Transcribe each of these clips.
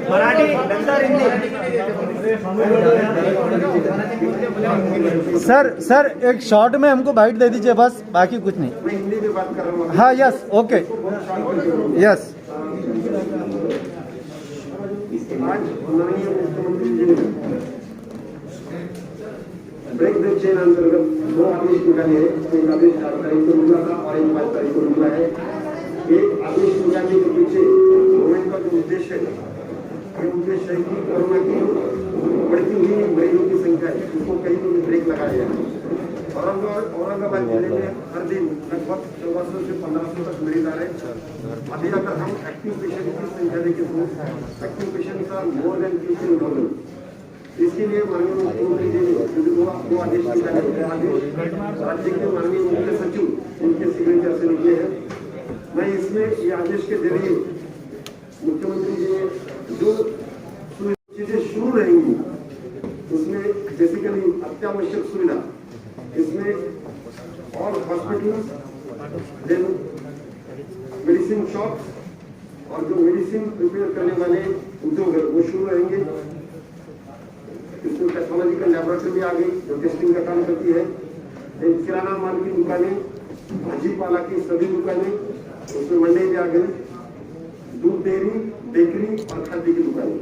Marathi sir एक short में हमको बाइट दे दीजिए बस, बाकी कुछ नहीं। मैं हिंदी में बात कर रहा हूँ। हाँ यस ओके यस। आज माननीय मुख्यमंत्री जी ने ब्रेक द चेन अंतर्गत 2 आदेश निकाले हैं। एक आदेश 4 तारीख को निकला था और एक 5 तारीख को निकला है। एक आदेश निकालने के पीछे गवर्नमेंट का जो उद्देश्य है, उद्देश्य है कि कोरोना की बढ़ती हुई मरीजों की संख्या है, उसको कहीं भी ब्रेक लगाया जाए। औरंगाबाद जिले में हर दिन लगभग 1400 से 1500 तक मरीज आ रहे हैं। अभी अगर हम एक्टिव पेशेंट की संख्या देखें तो एक्टिव पेशेंट का मोर देन 15,000। इसके लिए माननीय मुख्यमंत्री जी ने 2 आदेश निकाले। राज्य के माननीय मुख्य सचिव उनके सिग्नेचर से निकले हैं। मैं इसमें ये आदेश के जरिए मुख्यमंत्री जी ने जो चीजें शुरू रहेंगी उसमें बेसिकली अत्यावश्यक सुविधा, इसमें all hospitals, then medicine shop और जो मेडिसिन प्रिपेयर करने वाले उद्योग है वो शुरू रहेंगे। इसमें टेक्नोलॉजिकल लैबोरेटरी भी आ गई जो टेस्टिंग का काम करती है। किराना माल की दुकानें, भाजी पाला की सभी दुकानें, उसमें मंडी भी आ गई, दूध डेयरी, बेकरी और खाद्य की दुकानें।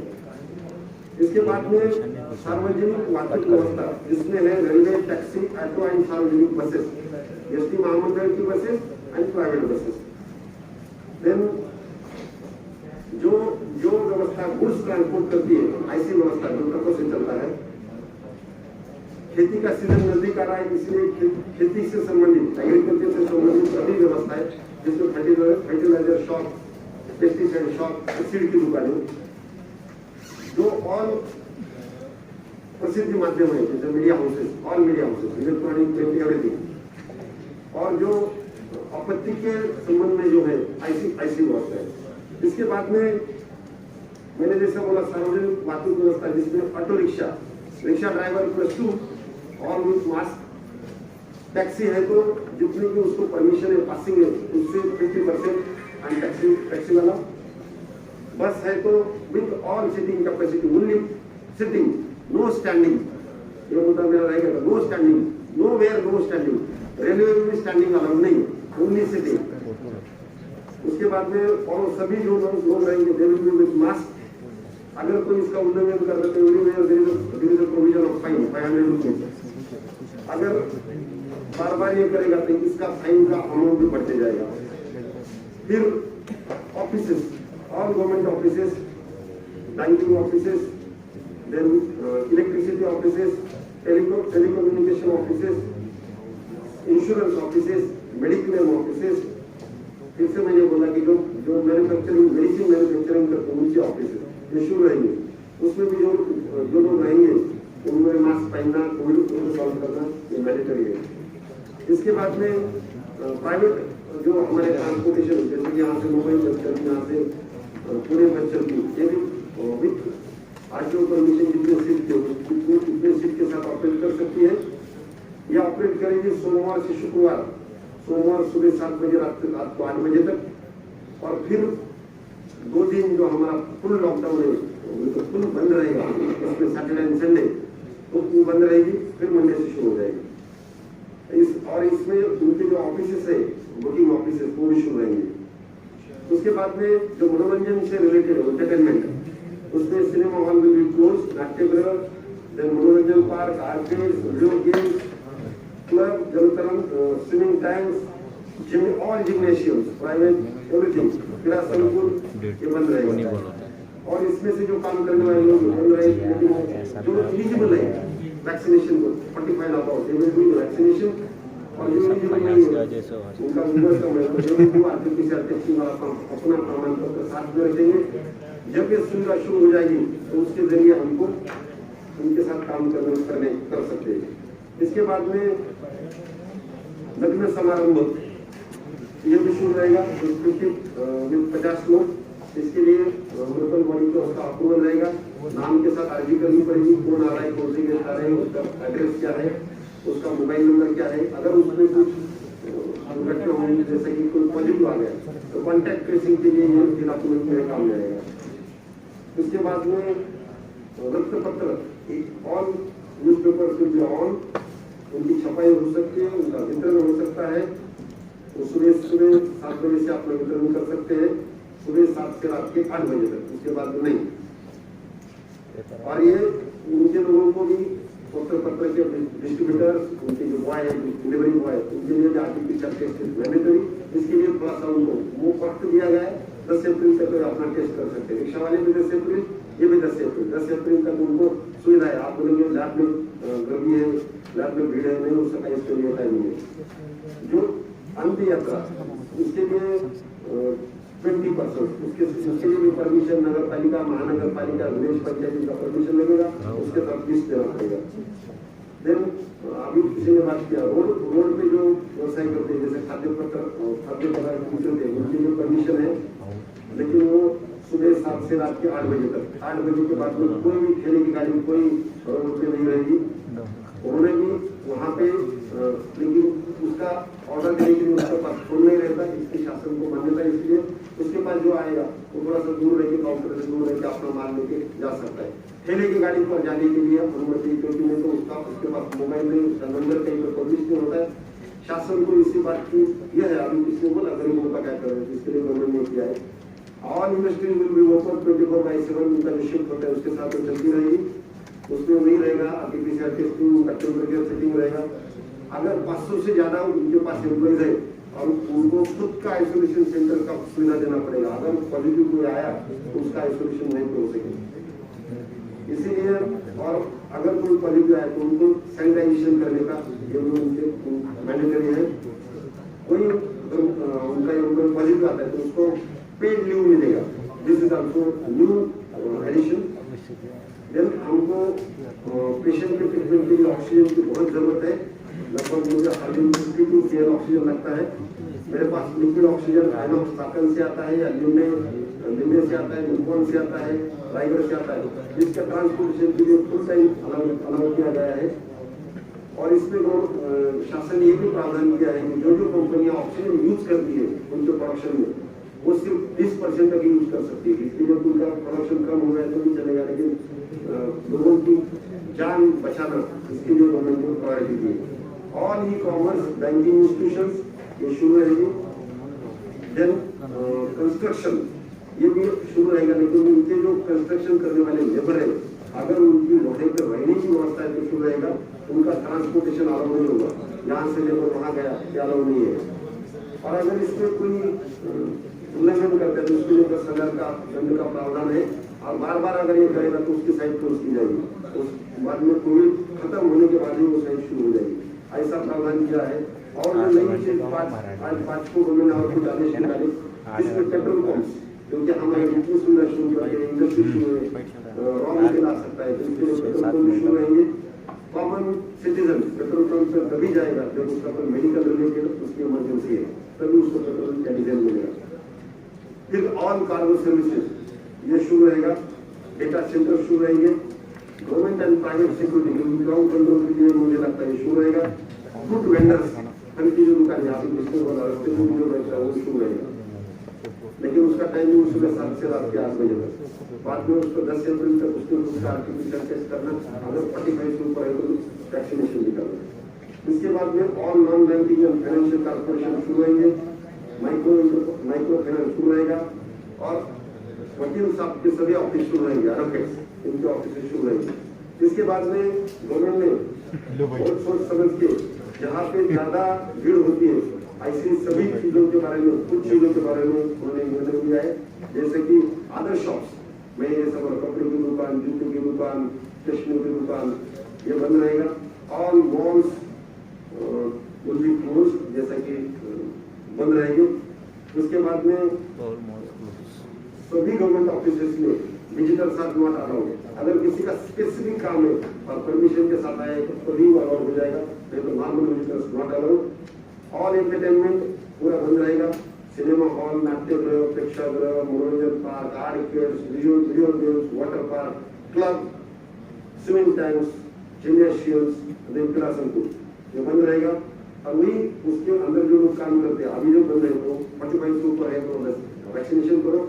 इसके बाद में सार्वजनिक वाहतूक व्यवस्था जिसमें है रेलवे, टैक्सी, ऑटो एंड सार्वजनिक बसेस, एसटी महामंडल की buses and private buses. Then जो व्यवस्था गुड्स ट्रांसपोर्ट करती है, ऐसी व्यवस्था जो ट्रकों से चलता है। खेती का सीजन नजदीक आ रहा है, इसलिए खेती से संबंधित, एग्रीकल्चर से संबंधित सभी व्यवस्थाएं जिसमें fertiliser shop, pesticide shop, seed की दुकानें, जो ऑल प्रसिद्ध माध्यम है जैसे media houses, all media houses, electronic, print, everything, और जो आपत्ति के संबंध में जो है ऐसी व्यवस्था है। इसके बाद में मैंने जैसा बोला सार्वजनिक वाहतूक व्यवस्था जिसमें auto rickshaw, rickshaw driver +2 all with mask, taxi है तो जितनी भी उसको परमिशन है पासिंग है उससे 50% एंड टैक्सी वाला, बस है तो with all sitting capacity, only sitting, no standing. ये मुद्दा मेरा रहेगा, no standing, no where no standing. Railway में भी स्टैंडिंग अलाउ नहीं, ओनली सिटिंग। उसके बाद में और सभी जो लोग रहेंगे they will be with mask. अगर कोई इसका उल्लंघन कर रहे तो प्रोविजन ऑफ फाइन 500 रुपीज। अगर बार बार ये करेगा तो इसका फाइन का अमाउंट भी बढ़ते जाएगा। फिर offices, all government offices, banking offices, then electricity offices, telecommunication offices, insurance offices, mediclaim offices. फिर से मैंने बोला कि जो मैन्युफैक्चरिंग, मेडिसिन मैन्युफैक्चरिंग करते हैं उनके ऑफिस ये शुरू रहेंगे। उसमें भी जो लोग रहेंगे उनमें मास्क पहनना, कोविड को सॉल्व करना ये मैंडेटरी है। इसके बाद में प्राइवेट जो हमारे ट्रांसपोर्टेशन जैसे कि यहाँ से मुंबई बस चलती, यहाँ से पुणे बस चलती, ये भी विथ आरटीओ परमिशन जितने सीट थे उतने सीट के साथ ऑपरेट कर सकती है। यह ऑपरेट करेगी सोमवार से शुक्रवार, सोमवार सुबह 7 बजे रात को 8 बजे तक, और फिर 2 दिन जो हमारा फुल लॉकडाउन है तो फुल बंद रहेगा, इसमें सैटरडे एंड संडे तो बंद रहेगी, फिर मंडे से शुरू हो जाएगी। और इसमें उनके जो ऑफिसेस है, बुकिंग ऑफिसेस, वो भी शुरू रहेंगे। उसके बाद में जो मनोरंजन से रिलेटेड एंटरटेनमेंट, उसमें cinema hall will be close, नाट्यगृह, देन मनोरंजन park, arcade, video games, club, जलतरण, swimming tanks, gym, all gymnasiums, private, everything, क्रीड़ा संकुल ये बंद रहेगा। और इसमें से जो काम करने वाले लोग बंद रहेंगे, लेकिन जो एलिजिबल है वैक्सीनेशन को 45 about they will B vaccination, और जो एलिजिबल नहीं है उनका उम्र कम है तो जो आरटीपीसीआर टेस्टिंग वाला अपना प्रमाण पत्र साथ में रखेंगे। जब ये सुविधा शुरू हो जाएगी तो उसके जरिए हमको उनके साथ काम कर सकते हैं। इसके बाद में लग्न समारंभ, ये भी शुरू रहेगा 50 लोग। इसके लिए लोकल बॉडी को उसका अप्रूवल रहेगा, नाम के साथ अर्जी करनी पड़ेगी, कौन आ रहा है, कौन से गेस्ट आ रहे हैं, उसका एड्रेस क्या है, उसका मोबाइल नंबर क्या है। अगर उसमें कुछ घटना होगी जैसे कि कोई पॉजिटिव आ गया तो कॉन्टैक्ट ट्रेसिंग के लिए ये डॉक्यूमेंट मेरे काम में आएगा। उसके बाद में रक्त पत्र on newspaper will be on, उनकी छपाई हो सकती है, उनका वितरण हो सकता है। वो सुबह 7 बजे से आप लोग वितरण कर सकते हैं, सुबह 7 से रात के 8 बजे तक, उसके बाद नहीं। और ये उनके लोगों को भी पत्र के डिस्ट्रीब्यूटर, उनके जो बॉय है, डिलीवरी बॉय, उनके लिए आरटीपीसीआर टेस्ट मैंडेटरी। इसके लिए थोड़ा सा उनको वो वक्त दिया गया है, 10 अप्रैल तक अपना टेस्ट कर सकते हैं। रिक्शा वाले भी 10 अप्रैल, ये भी 10 अप्रैल। 10 अप्रैल तक उनको सुविधा है। आप बोलेंगे लैब में गर्मी है, लैब में भीड़ है, नहीं हो सका, इसके लिए टाइम है। जो अंत्य यात्रा उसके लिए 20% उसके लिए भी परमिशन नगर पालिका, महानगर पालिका, विलेज पंचायत का परमिशन लगेगा, उसके साथ लिस्ट देना पड़ेगा। देन अभी किसी ने बात किया रोड पे जो व्यवसाय करते हैं जैसे खाद्य पदार्थ विक्रेते हैं, उनके लिए परमिशन है, लेकिन वो सुबह 7 से रात के 8 बजे तक। 8 बजे के बाद में कोई भी ठेले की गाड़ी कोई रोड पे नहीं रहेगी। उन्होंने भी वहाँ पे लेकिन उसका ऑर्डर देने के लिए उसके पास फोन नहीं रहता, इसकी शासन को मान्यता, इसलिए उसके पास जो आएगा वो थोड़ा सा दूर रह के, काउंटर से दूर रह के अपना माल लेके जा सकता है। ठेले की गाड़ी पर जाने के लिए अनुमति, क्योंकि नहीं तो उसके पास मोबाइल नहीं, उसका नंबर कहीं पर पब्लिश नहीं होता है। शासन को इसी बात की यह है, अभी किसी को बोला गरीबों का क्या करें, इसके लिए गवर्नमेंट ने किया है। All industry will be open 24/7, उनका जो शिफ्ट होता है उसके साथ चलती रहेगी, उसमें नहीं रहेगा आरटीपीसीआर टेस्टिंग, टेम्परेचर चेकिंग रहेगा। अगर 500 से ज्यादा उनके पास एम्प्लॉइज है और उनको खुद का आइसोलेशन सेंटर का सुविधा देना पड़ेगा। अगर पॉजिटिव कोई आया तो उसका आइसोलेशन नहीं हो सके, इसीलिए। और अगर कोई पॉजिटिव आया तो उनको सैनिटाइजेशन करने का ये भी उनके मैंडेटरी है। कोई उनका पॉजिटिव आता है तो उसको पेड लीव मिलेगा, this is also new edition. Then हमको पेशेंट के ट्रीटमेंट के लिए ऑक्सीजन की बहुत जरूरत है। लगभग मुझे 152 सीएल ऑक्सीजन लगता है। मेरे पास लिक्विड ऑक्सीजन आइनॉक्स साकन से आता है या लिम्बे से आता है, निप्पॉन से आता है, रायगढ़ से आता है, जिसका ट्रांसपोर्टेशन के लिए फुल टाइम अलाउ किया गया है। और इसमें शासन ने ये भी प्रावधान किया है कि जो जो कंपनियां ऑक्सीजन यूज करती है उनके प्रोडक्शन में वो सिर्फ 20% तक यूज कर सकती है। इसके लिए उनका प्रोडक्शन कम हो गया तो नहीं चलेगा, लेकिन लोगों की जान बचाना इसके लिए गवर्नमेंट को प्रायोरिटी दी है। All e commerce banking institutions ये शुरू रहेगी। देन कंस्ट्रक्शन ये भी शुरू रहेगा, लेकिन उनके जो कंस्ट्रक्शन करने वाले लेबर है अगर उनकी लोहे पर रहने की व्यवस्था है तो शुरू रहेगा। उनका ट्रांसपोर्टेशन अलाउ नहीं होगा, यहाँ से लेकर वहाँ गया क्या अलाउ नहीं है। और अगर इसमें कोई उल्लंघन करते हैं तो उसके लिए 10,000 का दंड का प्रावधान है। और बार बार अगर ये करेगा तो उसकी साइट क्लोज की जाएगी, उस बाद में कोविड खत्म होने के बाद ही वो साइट शुरू हो जाएगी, ऐसा प्रावधान किया है। और जो नई चीज आज 5 को गवर्नमेंट और कुछ आदेश निकाले, जिसमें पेट्रोल पंप्स, क्योंकि हमारे बिजनेस सुविधा शुरू करके इंडस्ट्री शुरू है, रॉ मटेरियल आ सकता है, तो इसके लिए पेट्रोल पंप शुरू रहेंगे। कॉमन सिटीजन पेट्रोल पंप पर तभी जाएगा जब उसका कोई मेडिकल रिलेटेड उसकी इमरजेंसी है, तभी उसको पेट्रोल का डीजल मिलेगा। फिर ऑल कार्गो सर्विसेज ये शुरू रहेगा। डेटा सेंटर शुरू रहेंगे। Government and private security ground control के लिए मुझे लगता है शुरू रहेगा। फूड वेंडर्स फल की जो दुकान यहाँ पे रस्ते में जो बैठता है वो शुरू रहेगा, लेकिन उसका टाइमिंग सुबह 7 से रात के 8 बजे तक। बाद में उसको 10 अप्रैल तक उसका आरटीपीसीआर टेस्ट करना, अगर 45 से ऊपर है तो वैक्सीनेशन भी करना। इसके बाद में all non banking and financial corporation शुरू रहेंगे। माइक्रो फाइनेंस शुरू रहेगा। और वकील साहब के सभी ऑफिस शुरू रहेंगे, एडवोकेट्स इनके ऑफिस शुरू रहेंगे। इसके बाद में गवर्नमेंट ने बहुत सोच समझ के जहाँ पे ज्यादा भीड़ होती है ऐसी सभी चीजों के बारे में, कुछ चीजों के बारे में उन्होंने निर्णय लिया है, जैसे कि अदर शॉप्स में ये सब कपड़े की दुकान, जूते की दुकान, स्टेशनरी की दुकान ये बंद रहेगा। All malls will be closed, जैसा कि बंद रहेंगे। उसके बाद में सभी गवर्नमेंट ऑफिस में डिजिटल साथ नोट अलाउड। अगर किसी का स्पेसिफिक काम है और परमिशन के साथ आया तो तभी अलाउड हो जाएगा, नहीं तो normal visitors not allowed. All entertainment पूरा बंद रहेगा। सिनेमा हॉल, नाट्यगृह, प्रेक्षागृह, मनोरंजन park, arcades, video games, water park, club, swimming tanks, gymnasiums, क्रीड़ा संकुल ये बंद रहेगा। और वही उसके अंदर जो लोग काम करते हैं अभी जो बंद है तो 45 के ऊपर है तो वैक्सीनेशन करो,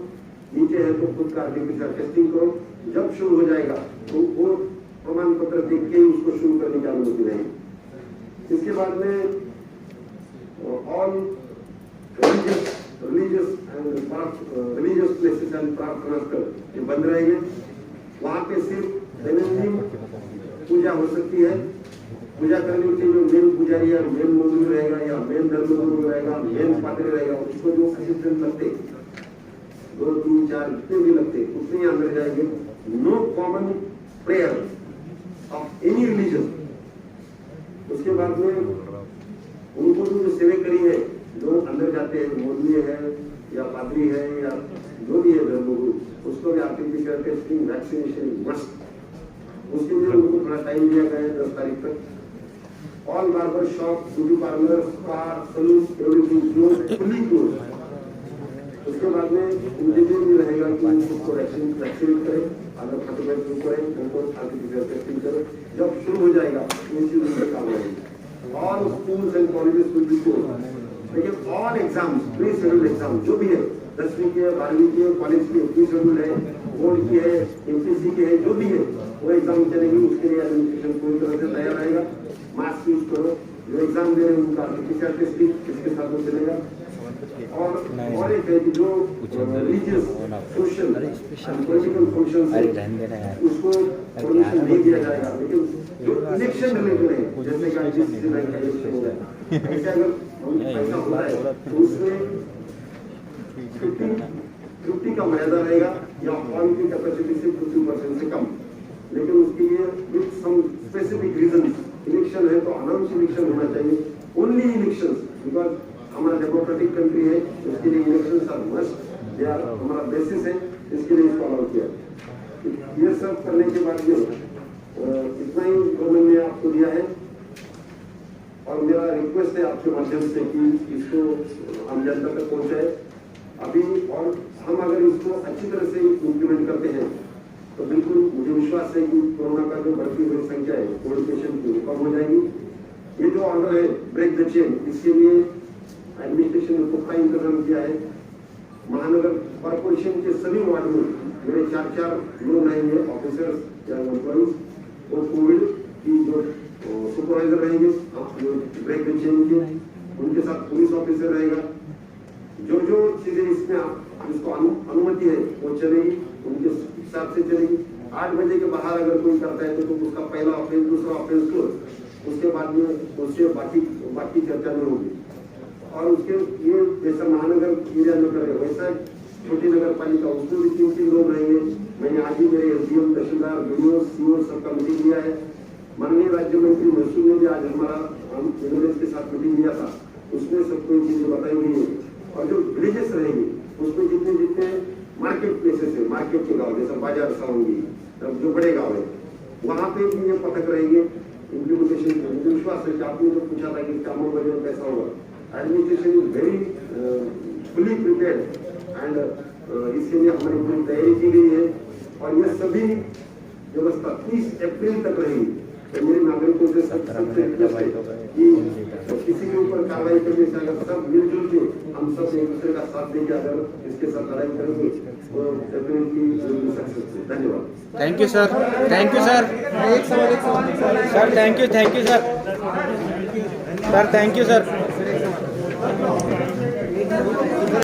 नीचे है तो खुद का आरटीपीसीआर टेस्टिंग करो। जब शुरू हो जाएगा तो वो प्रमाण पत्र देख के ही उसको शुरू करने की अनुमति रहेगी। इसके बाद में ऑल रिलीजियस प्लेसेस एंड प्रार्थना स्थल ये बंद रहेंगे। वहां पे सिर्फ दैनंदिन पूजा हो सकती है। पूजा करने के जो मेन पुजारी या मेन मौलवी रहेगा या मेन धर्मगुरु रहेगा, मेन पादरी रहेगा, उसको जो असिस्टेंट लगते 2, 3, 4 जितने भी लगते उतने ही अंदर जाएंगे। No common prayer of any religion. उसके बाद में उनको जो सेवेकरी है जो अंदर जाते हैं, मौलवी है या पादरी है या जो भी है धर्मगुरु, उसको भी आरटीपीसीआर टेस्टिंग वैक्सीनेशन मस्ट। उसके लिए उनको थोड़ा टाइम दिया गया है 10 तारीख तक। All barber shop, beauty parlour, spa, salon everything close, fully close. उसके बाद में इंजीनियर भी रहेगा कि उसको वैक्सीनेट करें, अगर 45 के ऊपर है उनको आरटीपीसीआर टेस्टिंग करें। जब शुरू हो जाएगा उसी दिन से काम होगा। All schools and colleges will be close. लेकिन all exams, pre scheduled exam जो भी है 10वीं के, 12वीं के, कॉलेज के प्री शेड्यूल है, बोर्ड की है, एमपीसी के है, जो भी है वो एग्जाम चलेंगे। उसके लिए एडमिनिस्ट्रेशन पूरी तरह से तैयार रहेगा। मास्क यूज करो, जो एग्जाम दे रहे हैं उनका आरटीपीसीआर टेस्टिंग इसके साथ में चलेगा। और एक है कि जो रिलीजियस, सोशल, पॉलिटिकल फंक्शन उसको परमिशन नहीं दिया जाएगा। लेकिन जो इलेक्शन रिलेटेड है जैसे कि आईसीसी बैंक का इलेक्शन हो गया, ऐसे अगर ऐसा होता है तो उसमें 50 का मर्यादा रहेगा या हॉल की कैपेसिटी से 50% से कम। लेकिन उसके लिए with some specific reason, election है तो अनाउंस इलेक्शन होना चाहिए, ओनली इलेक्शंस, बिकॉज हमारा डेमोक्रेटिक कंट्री है, इसके लिए इलेक्शंस आर मस्ट, ये हमारा बेसिस है, इसके लिए इसको अलाउ किया। ये सब करने के बाद में इतना ही गवर्नमेंट ने आपको दिया है। और मेरा रिक्वेस्ट है आपके माध्यम से कि इसको हम जनता तक पहुंचाए अभी। और हम अगर इसको अच्छी तरह से इम्प्लीमेंट करते हैं तो बिल्कुल मुझे विश्वास है कि कोरोना का जो बढ़ती हुई संख्या है कोविड पेशेंट की वो कम हो जाएगी। ये जो ऑर्डर है ब्रेक द चेन, इसके लिए एडमिनिस्ट्रेशन ने पुख्ता इंतजाम किया है। महानगर कॉर्पोरेशन के सभी वार्ड में मेरे 4 लोग रहेंगे, ऑफिसर्स या एम्प्लॉइज, वो कोविड की जो सुपरवाइजर रहेंगे जो ब्रेक द चेन के, उनके साथ पुलिस ऑफिसर रहेगा। जो जो चीजें इसमें जिसको अनुमति है वो चलेगी, उनके हिसाब से चलेगी। 8 बजे के बाहर अगर कोई करता है तो उसका पहला ऑफेंस, दूसरा ऑफेंस क्लोज, उसके बाद में उससे बाकी चर्चा नहीं होगी। और उसके ये जैसा महानगर एरिया में करे वैसा छोटी नगर पालिका उसमें भी 3 लोग रहेंगे। मैंने आज ही मेरे एसडीएम, तहसीलदार, बीडीओ, सीओ सबका मीटिंग लिया है। माननीय राज्य मंत्री महसूल ने भी आज हमारा एमएलए के साथ मीटिंग लिया था, उसमें सबको चीजें बताई गई है। और जो विलेजेस रहेंगे उसमें जितने मार्केट प्लेसेस है, मार्केट के गाँव जैसा बाजार होंगी, जो बड़े गाँव है वहाँ पे भी ये पथक रहेंगे इम्प्लीमेंटेशन। मुझे विश्वास है कि आपने जो पूछा था कि कामों में कैसा होगा, administration is very fully prepared and इसके लिए हमारी पूरी तैयारी की गई है। और ये सभी व्यवस्था 30 अप्रैल तक रहेगी। तो मेरे नागरिकों से सबसे रिक्वेस्ट है कि किसी के ऊपर कार्रवाई करने से अगर सब मिलजुल के हम सब एक दूसरे का साथ देकर अगर इसके साथ लड़ाई करेंगे तो डेफिनेटली सक्सेस। धन्यवाद। Thank you sir, thank you sir. एक सवाल sir thank you sir, sir thank you sir.